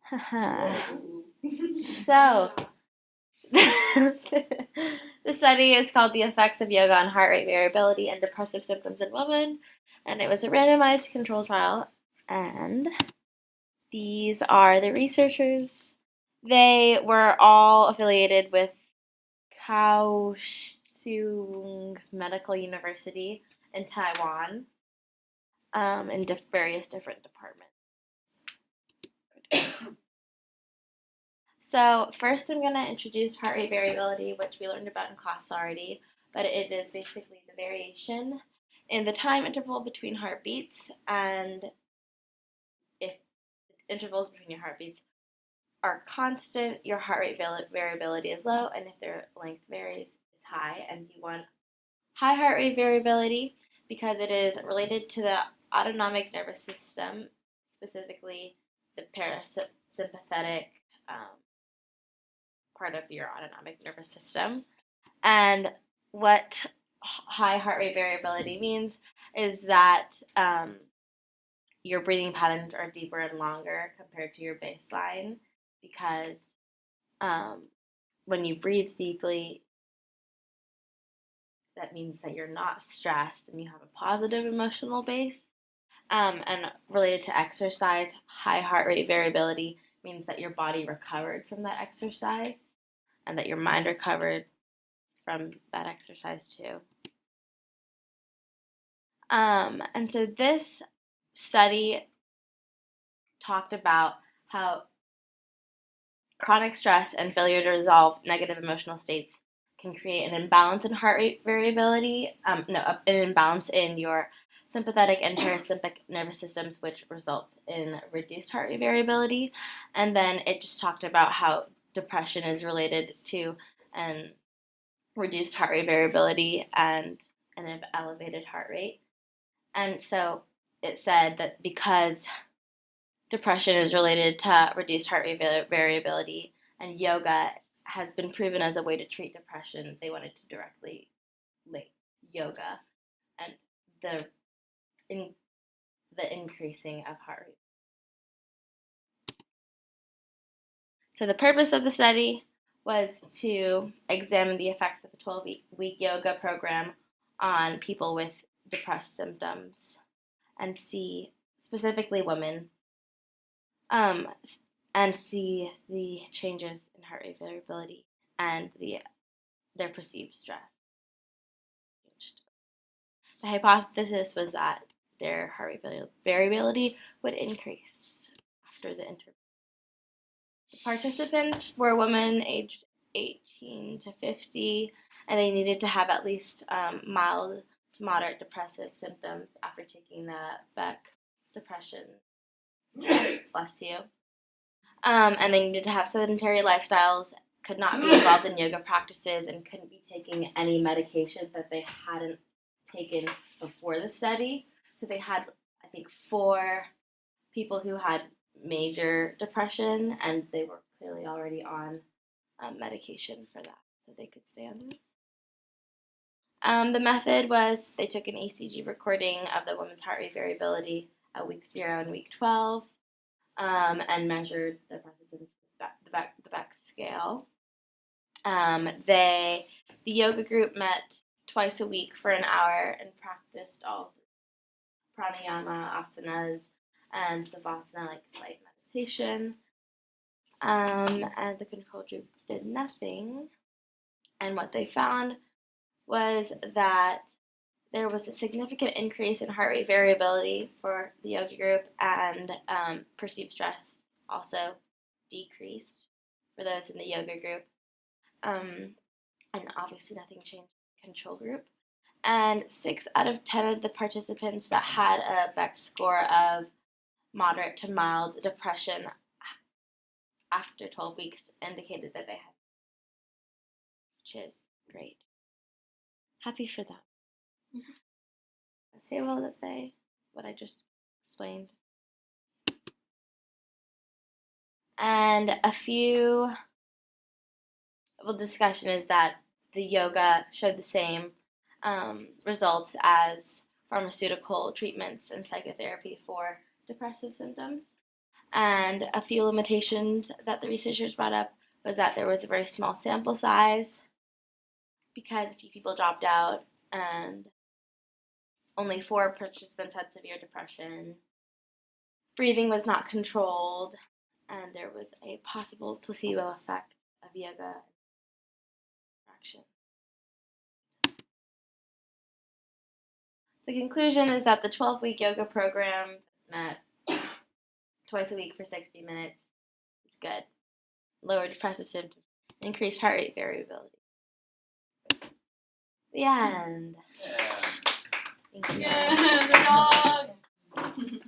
So, the study is called The Effects of Yoga on Heart Rate Variability and Depressive Symptoms in Women, and it was a randomized control trial, and these are the researchers. They were all affiliated with Kaohsiung Medical University in Taiwan, in various different departments. So first I'm going to introduce heart rate variability, which we learned about in class already, but it is basically the variation in the time interval between heartbeats, and if the intervals between your heartbeats are constant, your heart rate variability is low, and if their length varies, it's high, and you want high heart rate variability because it is related to the autonomic nervous system, specifically the parasympathetic part of your autonomic nervous system. And what high heart rate variability means is that your breathing patterns are deeper and longer compared to your baseline, because when you breathe deeply, that means that you're not stressed and you have a positive emotional base. And related to exercise, high heart rate variability means that your body recovered from that exercise and that your mind recovered from that exercise too. And so this study talked about how chronic stress and failure to resolve negative emotional states can create an imbalance in heart rate variability, an imbalance in your sympathetic and parasympathetic nervous systems, which results in reduced heart rate variability. And then it just talked about how depression is related to an reduced heart rate variability and an elevated heart rate. And so it said that because depression is related to reduced heart rate variability and yoga has been proven as a way to treat depression, they wanted to directly link yoga and the increasing of heart rate. So the purpose of the study was to examine the effects of a 12-week yoga program on people with depressed symptoms and see, specifically women, and see the changes in heart rate variability and their perceived stress. The hypothesis was that their heart rate variability would increase after the intervention. The participants were women aged 18 to 50, and they needed to have at least mild to moderate depressive symptoms after taking the Beck depression. Bless you. And they needed to have sedentary lifestyles, could not be involved in yoga practices, and couldn't be taking any medication that they hadn't taken before the study. So they had, I think, 4 people who had major depression, and they were clearly already on medication for that, so they could stay on this. The method was they took an ECG recording of the woman's heart rate variability at week 0 and week 12, and measured the persistence of the Beck scale. The yoga group met twice a week for an hour and practiced all pranayama, asanas, and savasana, like light meditation. And the control group did nothing. And what they found was that there was a significant increase in heart rate variability for the yoga group, and perceived stress also decreased for those in the yoga group. And obviously nothing changed in the control group. And 6 out of 10 of the participants that had a Beck score of moderate to mild depression after 12 weeks indicated that they had, which is great. Happy for them. Okay, well, that they, what I just explained. And a few, discussion is that the yoga showed the same results as pharmaceutical treatments and psychotherapy for depressive symptoms. And a few limitations that the researchers brought up was that there was a very small sample size because a few people dropped out and only 4 participants had severe depression. Breathing was not controlled, and there was a possible placebo effect of yoga action. The conclusion is that the 12-week yoga program met twice a week for 60 minutes is good. Lower depressive symptoms, increased heart rate variability. The end. Yeah. Thank you. Yeah, the dogs.